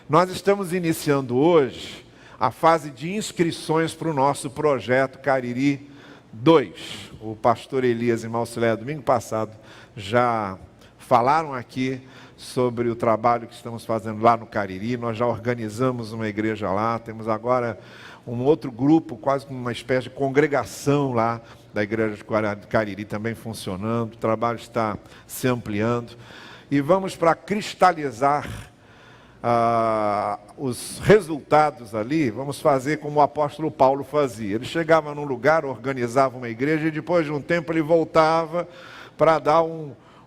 Nós estamos iniciando hoje a fase de inscrições para o nosso projeto Cariri 2. O pastor Elias e Marcelo, domingo passado, já falaram aqui sobre o trabalho que estamos fazendo lá no Cariri. Nós já organizamos uma igreja lá, temos agora um outro grupo, quase como uma espécie de congregação lá da igreja de Cariri também funcionando. O trabalho está se ampliando e vamos para cristalizar os resultados ali. Vamos fazer como o apóstolo Paulo fazia. Ele chegava num lugar, organizava uma igreja e depois de um tempo ele voltava para dar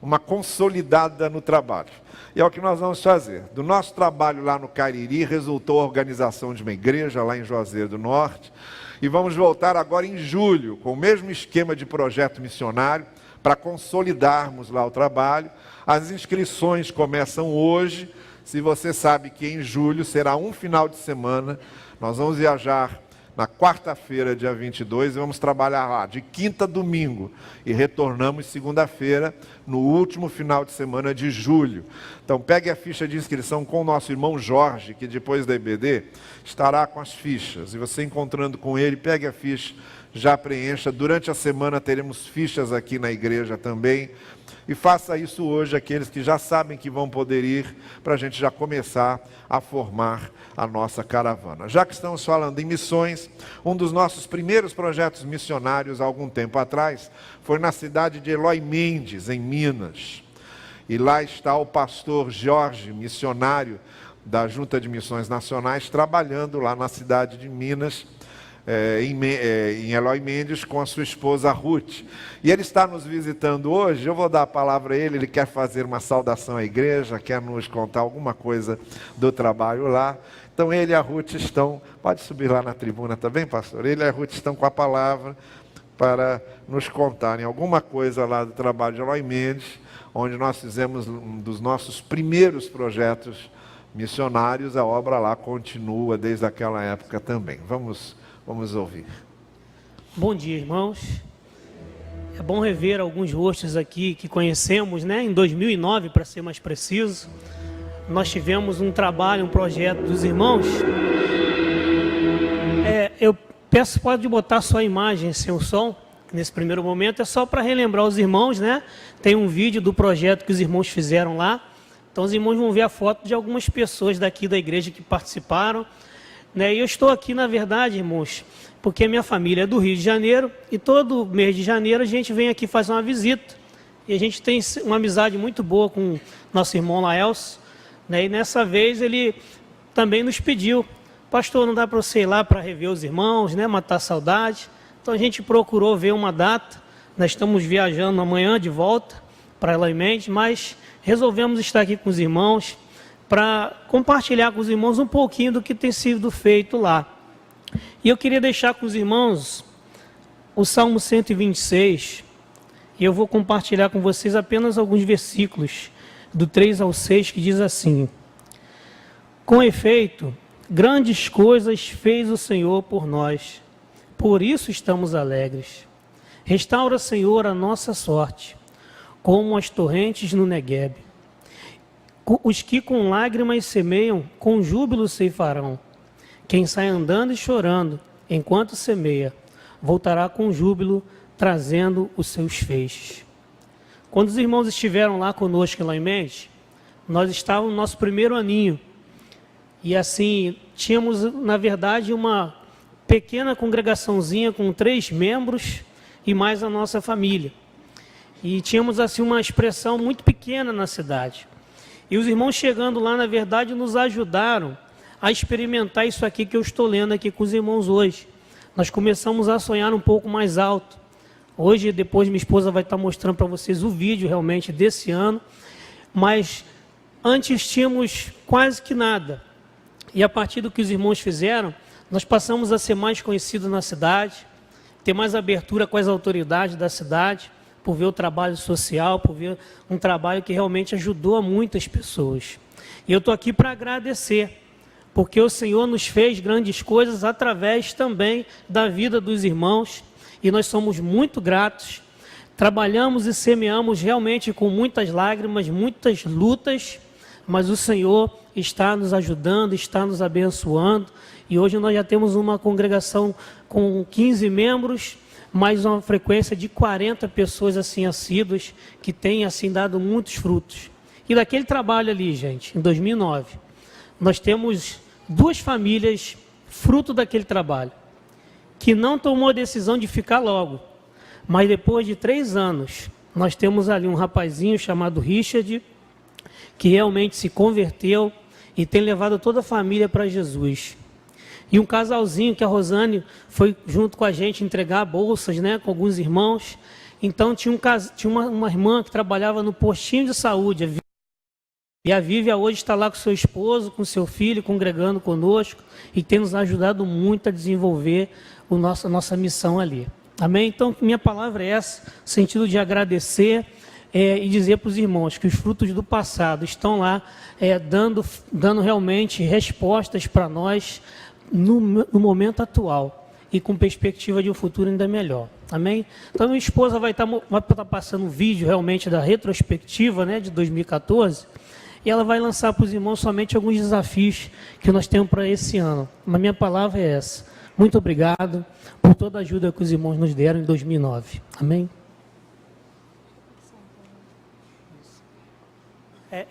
uma consolidada no trabalho. E é o que nós vamos fazer. Do nosso trabalho lá no Cariri resultou a organização de uma igreja lá em Juazeiro do Norte. E vamos voltar agora em julho com o mesmo esquema de projeto missionário para consolidarmos lá o trabalho. As inscrições começam hoje. Se você sabe que em julho será um final de semana, nós vamos viajar na quarta-feira, dia 22, e vamos trabalhar lá de quinta a domingo. E retornamos segunda-feira, no último final de semana de julho. Então pegue a ficha de inscrição com o nosso irmão Jorge, que depois da IBD estará com as fichas. E você encontrando com ele, pegue a ficha, já preencha. Durante a semana teremos fichas aqui na igreja também. E faça isso hoje, aqueles que já sabem que vão poder ir, para a gente já começar a formar a nossa caravana. Já que estamos falando em missões, um dos nossos primeiros projetos missionários, há algum tempo atrás, foi na cidade de Eloy Mendes, em Minas. E lá está o pastor Jorge, missionário da Junta de Missões Nacionais, trabalhando lá na cidade de Minas, em Eloy Mendes, com a sua esposa Ruth. E ele está nos visitando hoje. Eu vou dar a palavra a ele. Ele quer fazer uma saudação à igreja, quer nos contar alguma coisa do trabalho lá. Então ele e a Ruth estão, pode subir lá na tribuna também, pastor? Ele e a Ruth estão com a palavra para nos contarem alguma coisa lá do trabalho de Eloy Mendes, onde nós fizemos um dos nossos primeiros projetos missionários. A obra lá continua desde aquela época também. Vamos ouvir. Bom dia, irmãos. É bom rever alguns rostos aqui que conhecemos, né? Em 2009, para ser mais preciso, nós tivemos um trabalho, um projeto dos irmãos. Eu peço, pode botar só a imagem sem o som, nesse primeiro momento, é só para relembrar os irmãos, né? Tem um vídeo do projeto que os irmãos fizeram lá. Então os irmãos vão ver a foto de algumas pessoas daqui da igreja que participaram. E eu estou aqui, na verdade, irmãos, porque a minha família é do Rio de Janeiro e todo mês de janeiro a gente vem aqui fazer uma visita. E a gente tem uma amizade muito boa com nosso irmão Laelso. E nessa vez ele também nos pediu: pastor, não dá para você ir lá para rever os irmãos, né, matar a saudade? Então a gente procurou ver uma data. Nós estamos viajando amanhã de volta para Eloy Mendes, mas resolvemos estar aqui com os irmãos para compartilhar com os irmãos um pouquinho do que tem sido feito lá. E eu queria deixar com os irmãos o Salmo 126, e eu vou compartilhar com vocês apenas alguns versículos, do 3 ao 6, que diz assim: com efeito, grandes coisas fez o Senhor por nós, por isso estamos alegres. Restaura, Senhor, a nossa sorte, como as torrentes no Neguebe. Os que com lágrimas semeiam, com júbilo ceifarão. Quem sai andando e chorando, enquanto semeia, voltará com júbilo, trazendo os seus feixes. Quando os irmãos estiveram lá conosco lá em Mendes, nós estávamos no nosso primeiro aninho. E assim, tínhamos, na verdade, uma pequena congregaçãozinha com 3 membros e mais a nossa família. E tínhamos assim uma expressão muito pequena na cidade. E os irmãos chegando lá, na verdade, nos ajudaram a experimentar isso aqui que eu estou lendo aqui com os irmãos hoje. Nós começamos a sonhar um pouco mais alto. Hoje, depois, minha esposa vai estar mostrando para vocês o vídeo realmente desse ano. Mas antes tínhamos quase que nada. E a partir do que os irmãos fizeram, nós passamos a ser mais conhecidos na cidade, ter mais abertura com as autoridades da cidade, por ver o trabalho social, por ver um trabalho que realmente ajudou a muitas pessoas. E eu estou aqui para agradecer, porque o Senhor nos fez grandes coisas através também da vida dos irmãos, e nós somos muito gratos. Trabalhamos e semeamos realmente com muitas lágrimas, muitas lutas, mas o Senhor está nos ajudando, está nos abençoando, e hoje nós já temos uma congregação com 15 membros, mais uma frequência de 40 pessoas assim assíduas, que têm assim dado muitos frutos. E daquele trabalho ali, gente, em 2009, nós temos 2 famílias fruto daquele trabalho, que não tomou a decisão de ficar logo, mas depois de 3 anos, nós temos ali um rapazinho chamado Richard, que realmente se converteu e tem levado toda a família para Jesus. E um casalzinho que a Rosane foi junto com a gente entregar bolsas, né, com alguns irmãos. Então tinha uma irmã que trabalhava no postinho de saúde. E a Vívia hoje está lá com seu esposo, com seu filho, congregando conosco e tem nos ajudado muito a desenvolver a nossa missão ali. Amém? Então, minha palavra é essa, sentido de agradecer e dizer para os irmãos que os frutos do passado estão lá dando realmente respostas para nós no momento atual e com perspectiva de um futuro ainda melhor. Amém? Então, minha esposa vai estar passando um vídeo realmente da retrospectiva, né, de 2014, e ela vai lançar para os irmãos somente alguns desafios que nós temos para esse ano. Mas minha palavra é essa. Muito obrigado por toda a ajuda que os irmãos nos deram em 2009. Amém?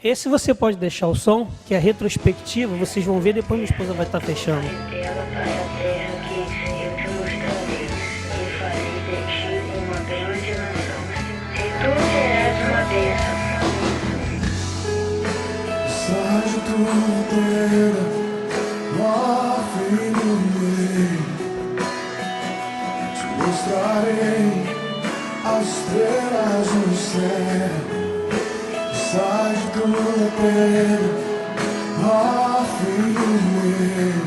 Esse você pode deixar o som, que é a retrospectiva, vocês vão ver, depois minha esposa vai estar fechando. Sai de tua terra, ó filho meu, te mostrarei as estrelas no céu. Sai de tua terra, ó filho meu,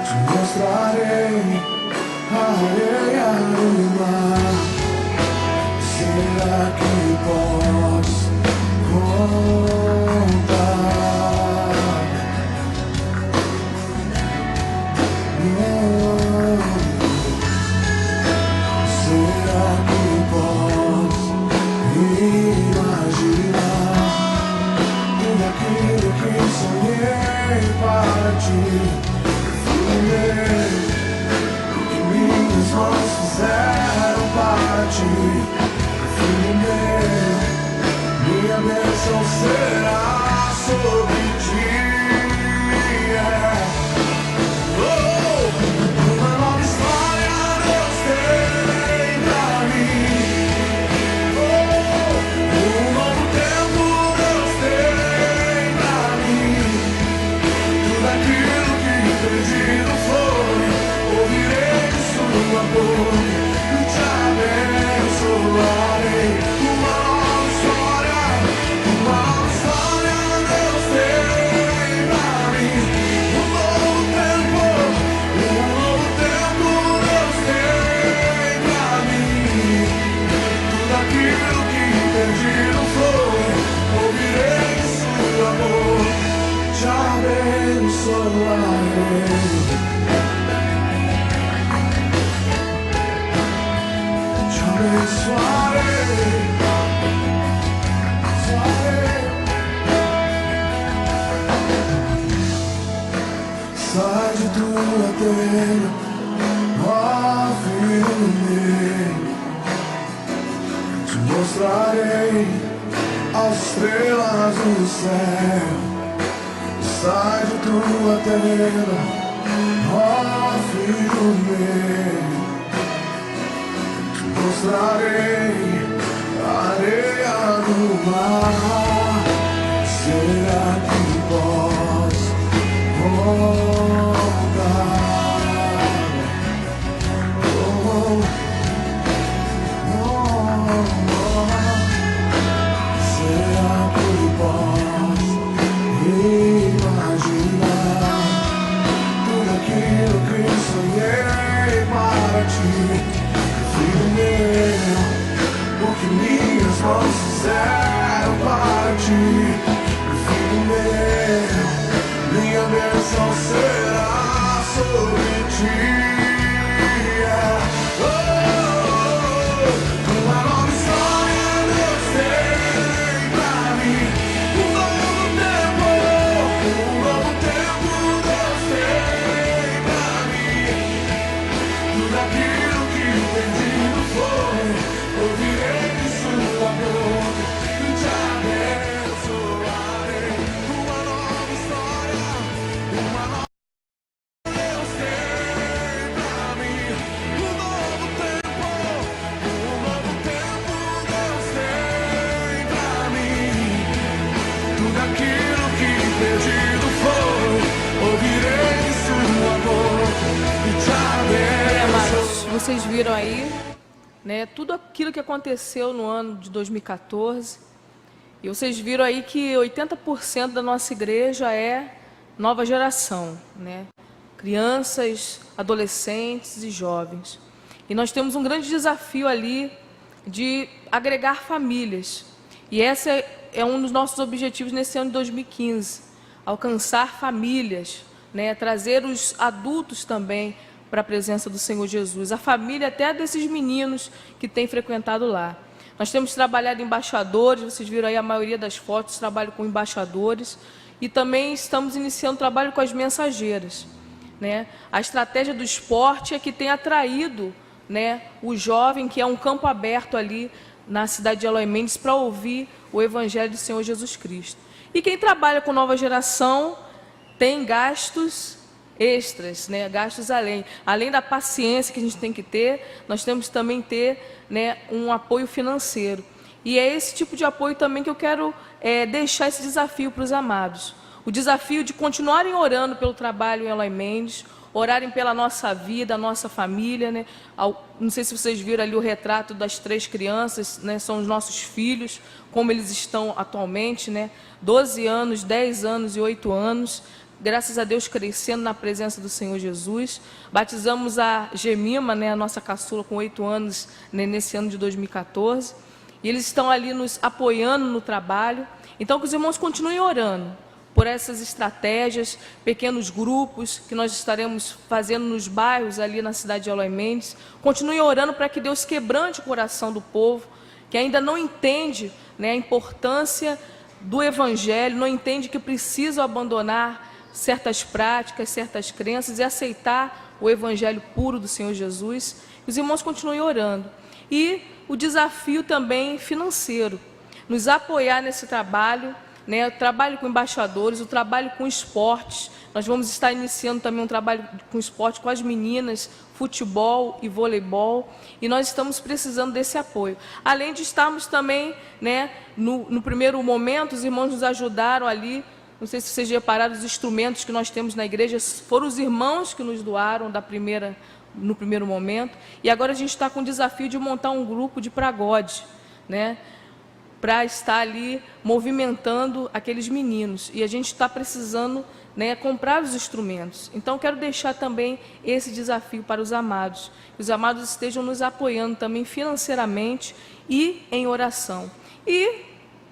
te mostrarei a areia do mar. Será que posso contar? Será que posso imaginar tudo aquilo que sonhei para ti? Filho meu, o que minhas mãos fizeram para ti? Filho meu, minha bênção será sobre ti. Uma nova história Deus tem pra mim. Um novo tempo Deus tem pra mim. Tudo aquilo que perdido foi, ouvirei de sua boca e te abençoarei. Sai de tua terra, ó filho meu, te mostrarei as estrelas do céu. Sai de tua terra, ó filho meu, te mostrarei a areia do mar. Será que posso voltar? Será que posso imaginar tudo aquilo que sonhei para ti? Filho meu, o que minhas mãos fizeram para ti? Filho meu, minha bênção será sobre ti. Uma nova história Deus tem pra mim. aquilo que perdido foi. Ouvirei sua boca e te Amados, abençoarei. vocês viram aí, né, tudo aquilo que aconteceu no ano de 2014. E vocês viram aí que 80% da nossa igreja é nova geração, né? Crianças, adolescentes e jovens. E nós temos um grande desafio ali de agregar famílias. E esse é um dos nossos objetivos nesse ano de 2015. Alcançar famílias, né? Trazer os adultos também para a presença do Senhor Jesus. A família até desses meninos que têm frequentado lá. Nós temos trabalhado embaixadores, vocês viram aí a maioria das fotos, trabalho com embaixadores. E também estamos iniciando trabalho com as mensageiras, né? A estratégia do esporte é que tem atraído, né, o jovem, que é um campo aberto ali na cidade de Eloy Mendes, para ouvir o Evangelho do Senhor Jesus Cristo. E quem trabalha com nova geração tem gastos extras, né, gastos além da paciência que a gente tem que ter, nós temos que também ter, né, um apoio financeiro. E é esse tipo de apoio também que eu quero deixar esse desafio para os amados. O desafio de continuarem orando pelo trabalho em Eloy Mendes, orarem pela nossa vida, a nossa família, né? Não sei se vocês viram ali o retrato das 3 crianças, né? São os nossos filhos, como eles estão atualmente, né? 12 anos, 10 anos e 8 anos. Graças a Deus, crescendo na presença do Senhor Jesus. Batizamos a Gemima, né, a nossa caçula, com 8 anos, né, nesse ano de 2014. E eles estão ali nos apoiando no trabalho. Então, que os irmãos continuem orando por essas estratégias, pequenos grupos que nós estaremos fazendo nos bairros ali na cidade de Eloy Mendes. Continuem orando para que Deus quebrante o coração do povo, que ainda não entende, né, a importância do Evangelho, não entende que precisam abandonar certas práticas, certas crenças e aceitar o Evangelho puro do Senhor Jesus. Os irmãos continuem orando. E o desafio também financeiro, nos apoiar nesse trabalho, né, o trabalho com embaixadores, o trabalho com esportes. Nós vamos estar iniciando também um trabalho com esporte com as meninas, futebol e voleibol, e nós estamos precisando desse apoio. Além de estarmos também, né, no primeiro momento, os irmãos nos ajudaram ali. Não sei se vocês repararam, os instrumentos que nós temos na igreja foram os irmãos que nos doaram no primeiro momento. E agora a gente está com o desafio de montar um grupo de pagode, né, para estar ali movimentando aqueles meninos. E a gente está precisando, né, comprar os instrumentos. Então, quero deixar também esse desafio para os amados. Que os amados estejam nos apoiando também financeiramente e em oração. E,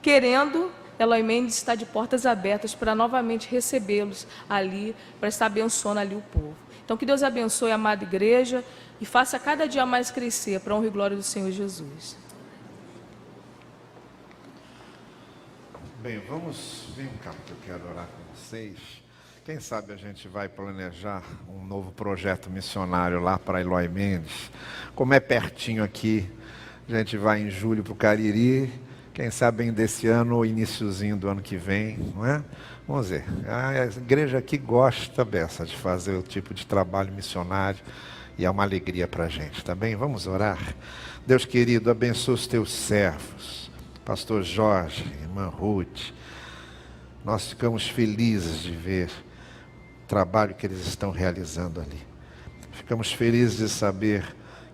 querendo, Eloy Mendes está de portas abertas para novamente recebê-los ali, para estar abençoando ali o povo. Então, que Deus abençoe a amada igreja e faça cada dia mais crescer para a honra e glória do Senhor Jesus. Bem, vem cá que eu quero orar com vocês. Quem sabe a gente vai planejar um novo projeto missionário lá para Eloy Mendes. Como é pertinho aqui, a gente vai em julho para o Cariri. Quem sabe ainda desse ano ou iniciozinho do ano que vem, não é? Vamos ver. A igreja aqui gosta dessa, de fazer o tipo de trabalho missionário e é uma alegria para a gente, tá bem? Vamos orar? Deus querido, abençoa os teus servos, pastor Jorge, irmã Ruth. Nós ficamos felizes de ver o trabalho que eles estão realizando ali. Ficamos felizes de saber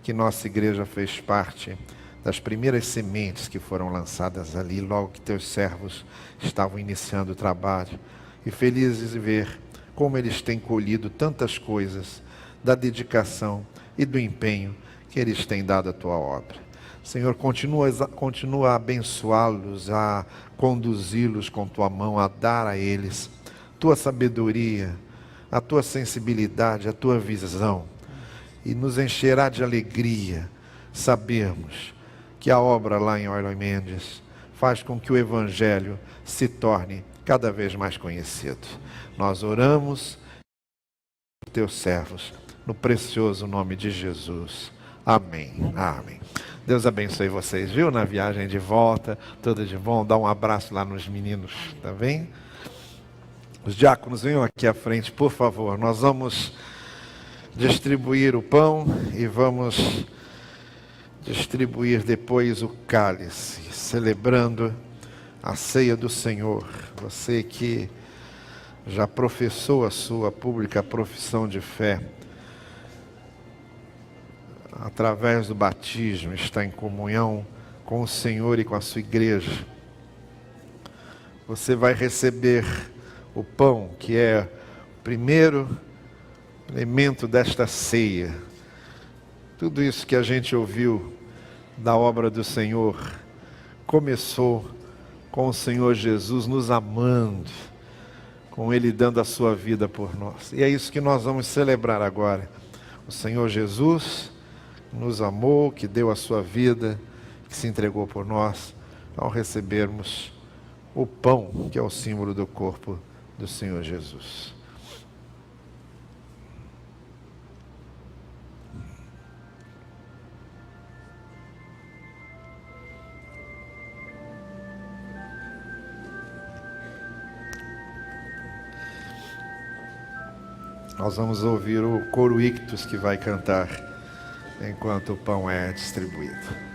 que nossa igreja fez parte das primeiras sementes que foram lançadas ali, logo que teus servos estavam iniciando o trabalho. E felizes de ver como eles têm colhido tantas coisas da dedicação e do empenho que eles têm dado à tua obra. Senhor, continua a abençoá-los, a conduzi-los com tua mão, a dar a eles tua sabedoria, a tua sensibilidade, a tua visão. E nos encherá de alegria sabermos que a obra lá em Eloy Mendes faz com que o Evangelho se torne cada vez mais conhecido. Nós oramos por teus servos, no precioso nome de Jesus. Amém. Amém. Deus abençoe vocês, viu? Na viagem de volta, tudo de bom. Dá um abraço lá nos meninos, tá bem? Os diáconos, venham aqui à frente, por favor. Nós vamos distribuir o pão e vamos distribuir depois o cálice, celebrando a ceia do Senhor. Você que já professou a sua pública profissão de fé, através do batismo, está em comunhão com o Senhor e com a sua igreja. Você vai receber o pão, que é o primeiro elemento desta ceia. Tudo isso que a gente ouviu da obra do Senhor começou com o Senhor Jesus nos amando, com Ele dando a sua vida por nós. E é isso que nós vamos celebrar agora. O Senhor Jesus nos amou, que deu a sua vida, que se entregou por nós, ao recebermos o pão, que é o símbolo do corpo do Senhor Jesus. Nós vamos ouvir o coro ictus que vai cantar enquanto o pão é distribuído.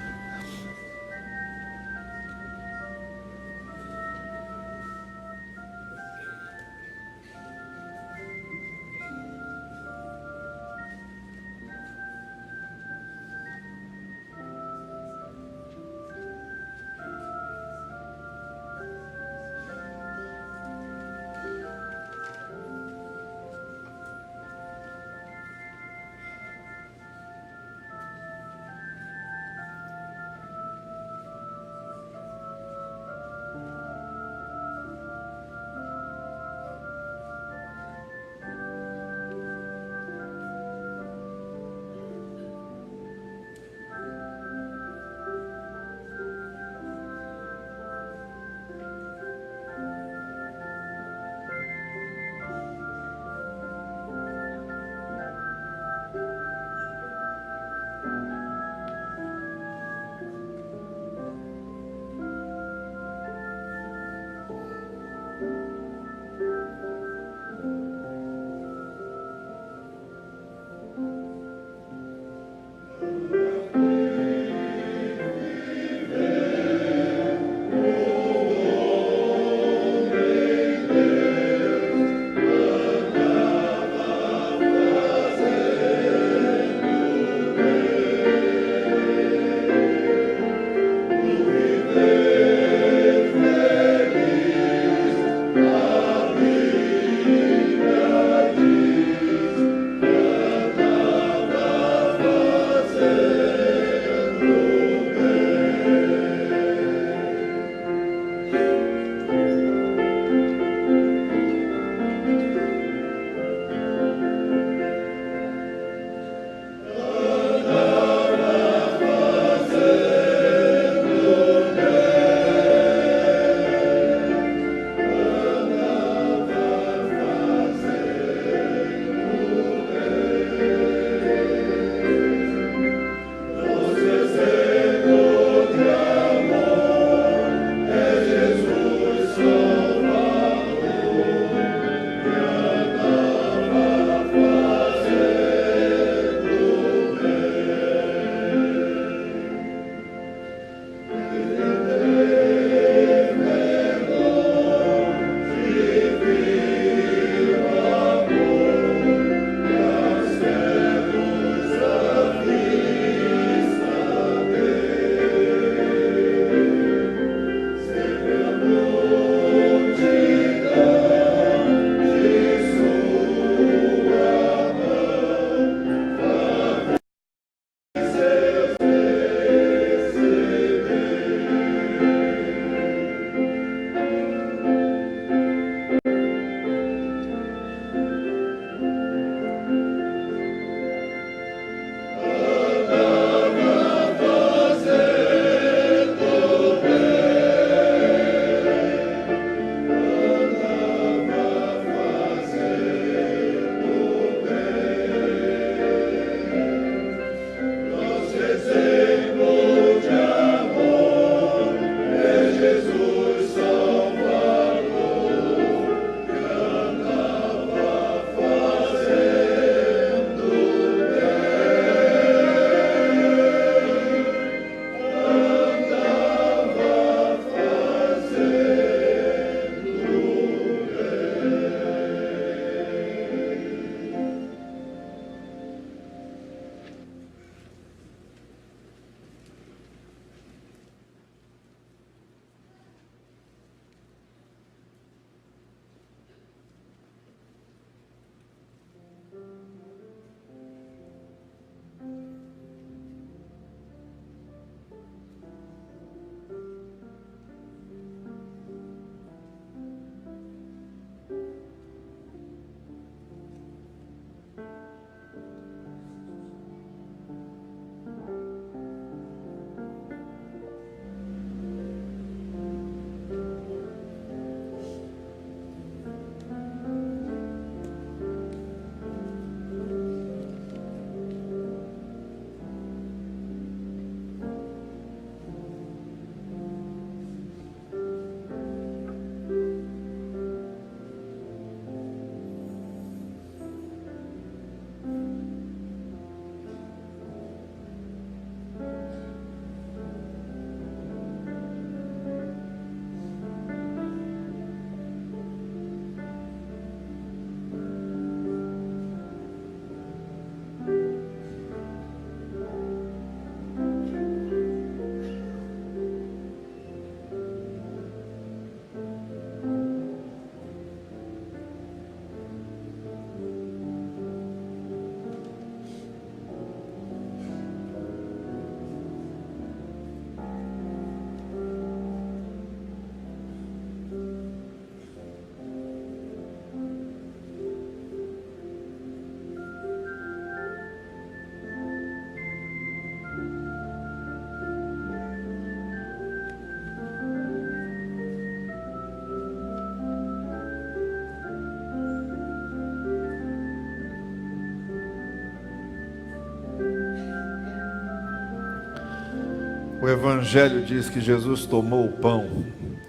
O Evangelho diz que Jesus tomou o pão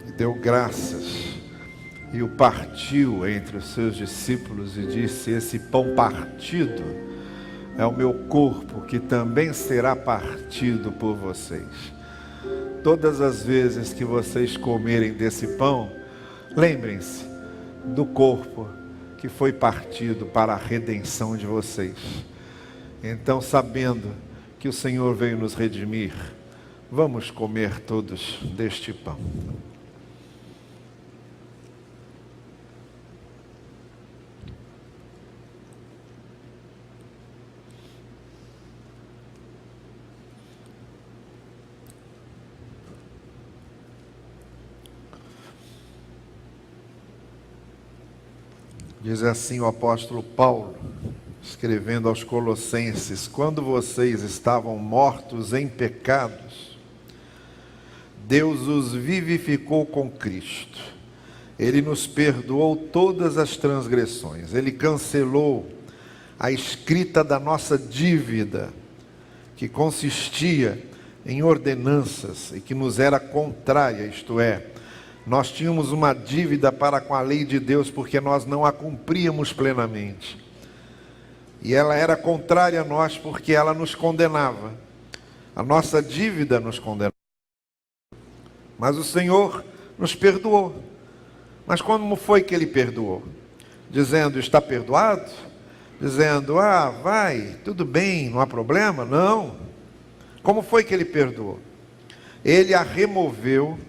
e deu graças e o partiu entre os seus discípulos e disse: esse pão partido é o meu corpo, que também será partido por vocês. Todas as vezes que vocês comerem desse pão, lembrem-se do corpo que foi partido para a redenção de vocês. Então, sabendo que o Senhor veio nos redimir, vamos comer todos deste pão. Diz assim o apóstolo Paulo, escrevendo aos Colossenses: quando vocês estavam mortos em pecados, Deus os vivificou com Cristo. Ele nos perdoou todas as transgressões. Ele cancelou a escrita da nossa dívida, que consistia em ordenanças e que nos era contrária, isto é, nós tínhamos uma dívida para com a lei de Deus, porque nós não a cumpríamos plenamente. E ela era contrária a nós, porque ela nos condenava. A nossa dívida nos condenava. Mas o Senhor nos perdoou. Mas como foi que Ele perdoou? Dizendo: está perdoado? Dizendo: vai, tudo bem, não há problema? Não. Como foi que Ele perdoou? Ele a removeu,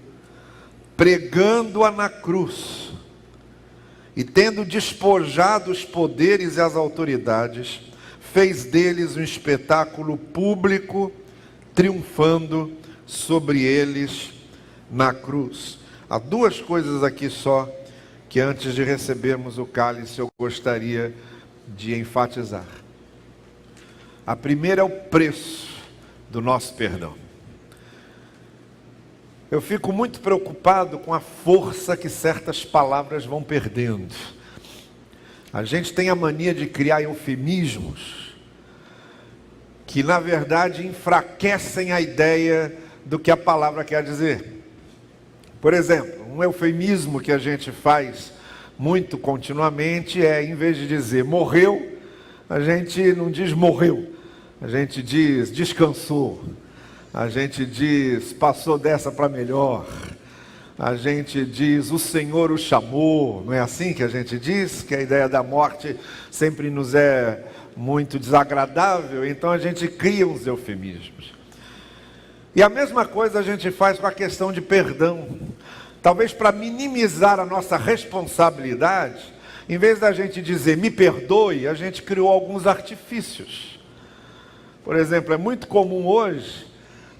pregando-a na cruz, e tendo despojado os poderes e as autoridades, fez deles um espetáculo público, triunfando sobre eles na cruz. Há duas coisas aqui só, que antes de recebermos o cálice eu gostaria de enfatizar. A primeira é o preço do nosso perdão. Eu fico muito preocupado com a força que certas palavras vão perdendo. A gente tem a mania de criar eufemismos que, na verdade, enfraquecem a ideia do que a palavra quer dizer. Por exemplo, um eufemismo que a gente faz muito continuamente é, em vez de dizer morreu, a gente não diz morreu, a gente diz descansou. A gente diz, passou dessa para melhor. A gente diz, o Senhor o chamou. Não é assim que a gente diz? Que a ideia da morte sempre nos é muito desagradável. Então a gente cria uns eufemismos. E a mesma coisa a gente faz com a questão de perdão. Talvez para minimizar a nossa responsabilidade, em vez da gente dizer me perdoe, a gente criou alguns artifícios. Por exemplo, é muito comum hoje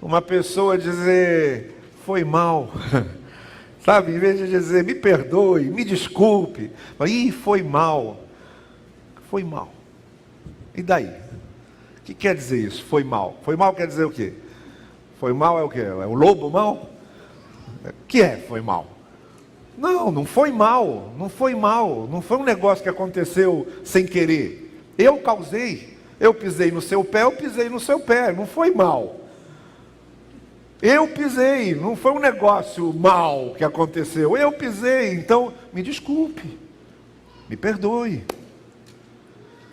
uma pessoa dizer, foi mal, sabe? Em vez de dizer, me perdoe, me desculpe, foi mal. Foi mal. E daí? O que quer dizer isso? Foi mal. Foi mal quer dizer o quê? Foi mal é o quê? É o lobo mal? O que é foi mal? Não foi mal. Não foi mal. Não foi um negócio que aconteceu sem querer. Eu causei. Eu pisei no seu pé, eu pisei no seu pé. Não foi mal. Eu pisei, não foi um negócio mal que aconteceu. Eu pisei, então me desculpe, me perdoe.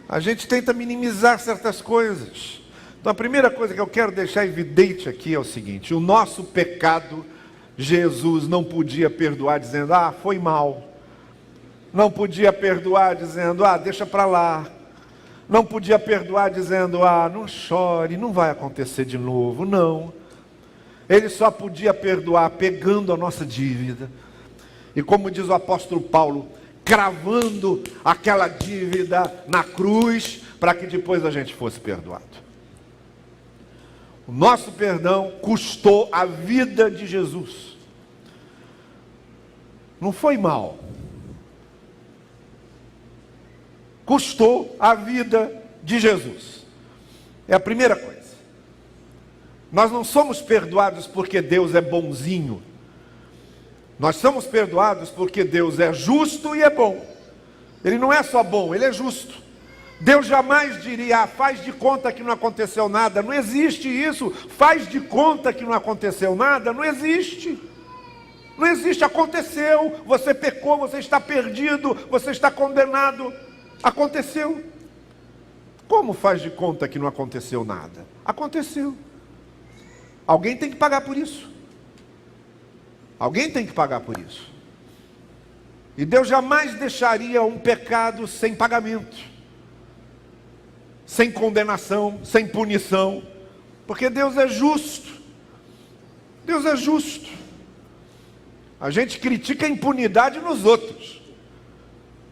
A gente tenta minimizar certas coisas. Então a primeira coisa que eu quero deixar evidente aqui é o seguinte: o nosso pecado, Jesus não podia perdoar dizendo, foi mal. Não podia perdoar dizendo, deixa para lá. Não podia perdoar dizendo, não chore, não vai acontecer de novo, não. Ele só podia perdoar pegando a nossa dívida. E como diz o apóstolo Paulo, cravando aquela dívida na cruz, para que depois a gente fosse perdoado. O nosso perdão custou a vida de Jesus. Não foi mal. Custou a vida de Jesus. É a primeira coisa. Nós não somos perdoados porque Deus é bonzinho. Nós somos perdoados porque Deus é justo e é bom. Ele não é só bom, Ele é justo. Deus jamais diria, faz de conta que não aconteceu nada. Não existe isso. Faz de conta que não aconteceu nada. Não existe. Não existe, aconteceu. Você pecou, você está perdido, você está condenado. Aconteceu. Como faz de conta que não aconteceu nada? Aconteceu. Alguém tem que pagar por isso. Alguém tem que pagar por isso. E Deus jamais deixaria um pecado sem pagamento, sem condenação, sem punição, porque Deus é justo. Deus é justo. A gente critica a impunidade nos outros.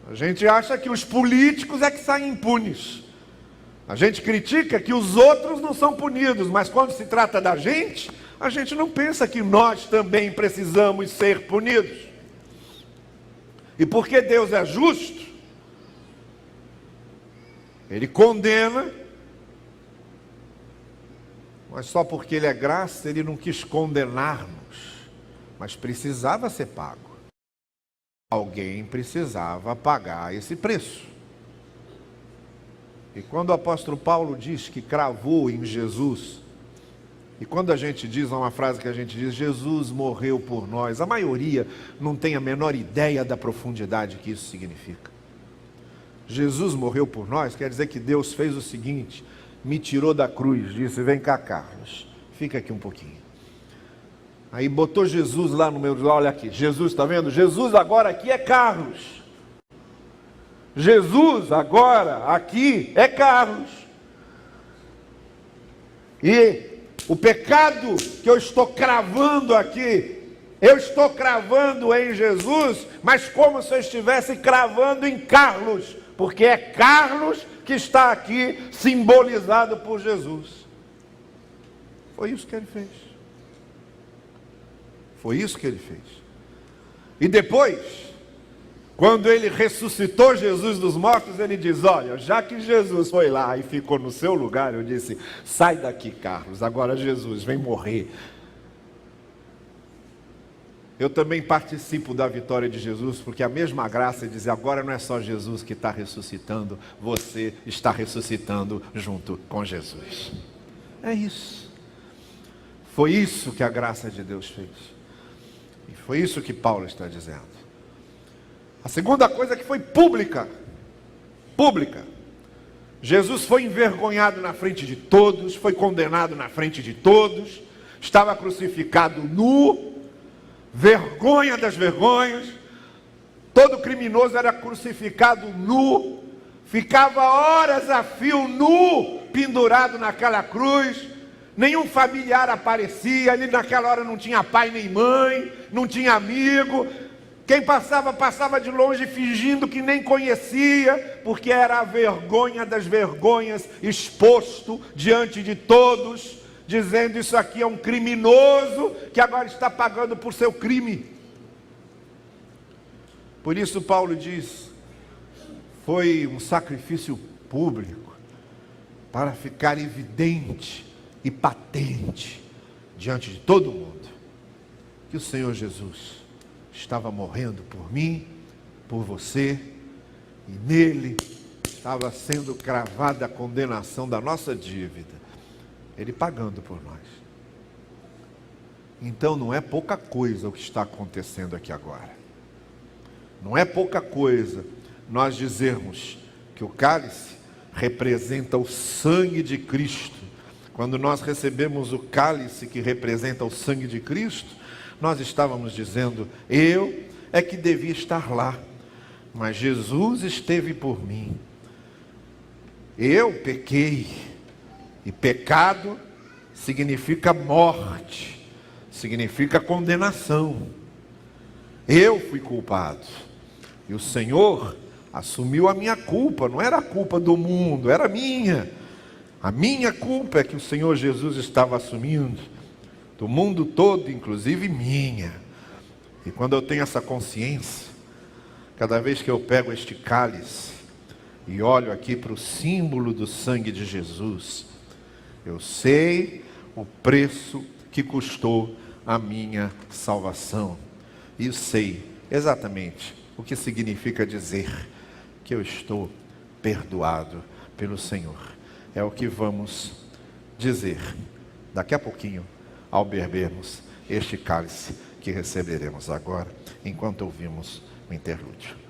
A gente acha que os políticos é que saem impunes. A gente critica que os outros não são punidos, mas quando se trata da gente, a gente não pensa que nós também precisamos ser punidos. E porque Deus é justo, Ele condena, mas só porque Ele é graça, Ele não quis condenar-nos, mas precisava ser pago. Alguém precisava pagar esse preço. E quando o apóstolo Paulo diz que cravou em Jesus, e quando a gente diz uma frase que a gente diz, Jesus morreu por nós, a maioria não tem a menor ideia da profundidade que isso significa. Jesus morreu por nós, quer dizer que Deus fez o seguinte, me tirou da cruz, disse, vem cá Carlos, fica aqui um pouquinho. Aí botou Jesus lá no meu, olha aqui, Jesus, está vendo? Jesus agora aqui é Carlos. Jesus agora aqui é Carlos. E o pecado que eu estou cravando aqui, eu estou cravando em Jesus, mas como se eu estivesse cravando em Carlos, porque é Carlos que está aqui simbolizado por Jesus. Foi isso que ele fez. Foi isso que ele fez. E depois, quando ele ressuscitou Jesus dos mortos, ele diz, olha, já que Jesus foi lá e ficou no seu lugar, eu disse, sai daqui Carlos, agora Jesus vem morrer. Eu também participo da vitória de Jesus, porque a mesma graça diz, agora não é só Jesus que está ressuscitando, você está ressuscitando junto com Jesus. É isso. Foi isso que a graça de Deus fez. E foi isso que Paulo está dizendo. A segunda coisa que foi pública. Pública. Jesus foi envergonhado na frente de todos, foi condenado na frente de todos, estava crucificado nu, vergonha das vergonhas. Todo criminoso era crucificado nu, ficava horas a fio nu, pendurado naquela cruz. Nenhum familiar aparecia, ali naquela hora não tinha pai nem mãe, não tinha amigo. Quem passava, passava de longe fingindo que nem conhecia, porque era a vergonha das vergonhas exposto diante de todos, dizendo isso aqui é um criminoso que agora está pagando por seu crime. Por isso Paulo diz, foi um sacrifício público, para ficar evidente e patente diante de todo mundo, que o Senhor Jesus estava morrendo por mim, por você, e nele estava sendo cravada a condenação da nossa dívida, ele pagando por nós. Então não é pouca coisa o que está acontecendo aqui agora. Não é pouca coisa nós dizermos que o cálice representa o sangue de Cristo. Quando nós recebemos o cálice que representa o sangue de Cristo, nós estávamos dizendo, eu é que devia estar lá, mas Jesus esteve por mim. Eu pequei, e pecado significa morte, significa condenação. Eu fui culpado, e o Senhor assumiu a minha culpa, não era a culpa do mundo, era minha. A minha culpa é que o Senhor Jesus estava assumindo, do mundo todo, inclusive minha. E quando eu tenho essa consciência, cada vez que eu pego este cálice e olho aqui para o símbolo do sangue de Jesus, eu sei o preço que custou a minha salvação. E eu sei exatamente o que significa dizer que eu estou perdoado pelo Senhor. É o que vamos dizer daqui a pouquinho, ao bebermos este cálice que receberemos agora, enquanto ouvimos o interlúdio.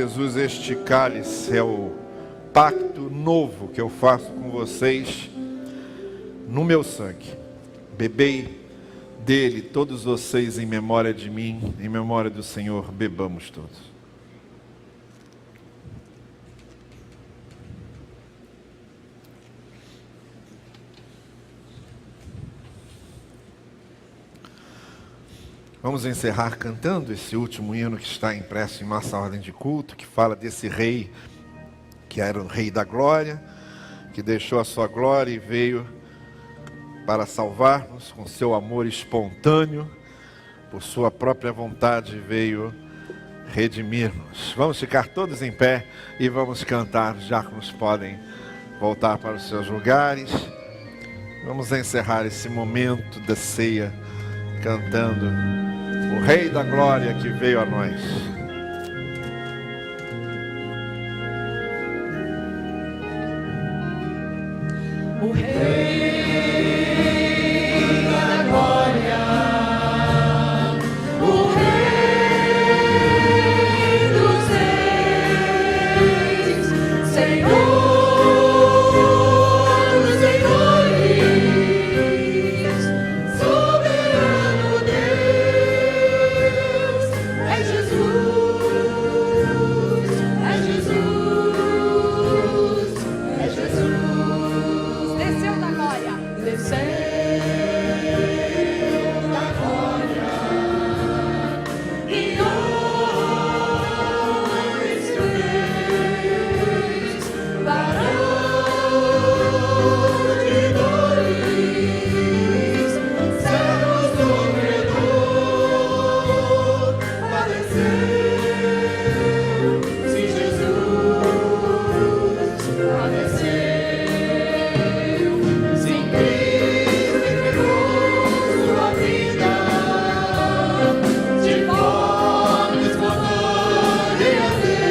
Jesus, este cálice é o pacto novo que eu faço com vocês no meu sangue. Bebei dele, todos vocês, em memória de mim, em memória do Senhor. Bebamos todos. Vamos encerrar cantando esse último hino que está impresso em nossa ordem de culto, que fala desse rei, que era o rei da glória, que deixou a sua glória e veio para salvar-nos com seu amor espontâneo, por sua própria vontade veio redimir-nos. Vamos ficar todos em pé e vamos cantar. Os diáconos podem voltar para os seus lugares. Vamos encerrar esse momento da ceia cantando o Rei da Glória que veio a nós. O Rei da Glória, o Rei dos Reis, Senhor dos Senhores, soberano Deus, é Jesus, é Jesus, é Jesus. Desceu da glória, desceu da glória, e homens fez, varão de dores, servos do Redentor, padeceu, sim, Jesus, padeceu. Sim, Cristo entregou sua vida de forma espontânea deu.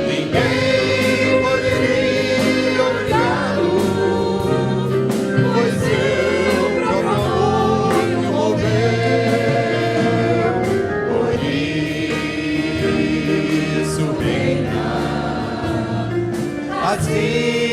Ninguém poderia obrigá-lo, pois seu próprio amor o moveu. Por isso venha assim.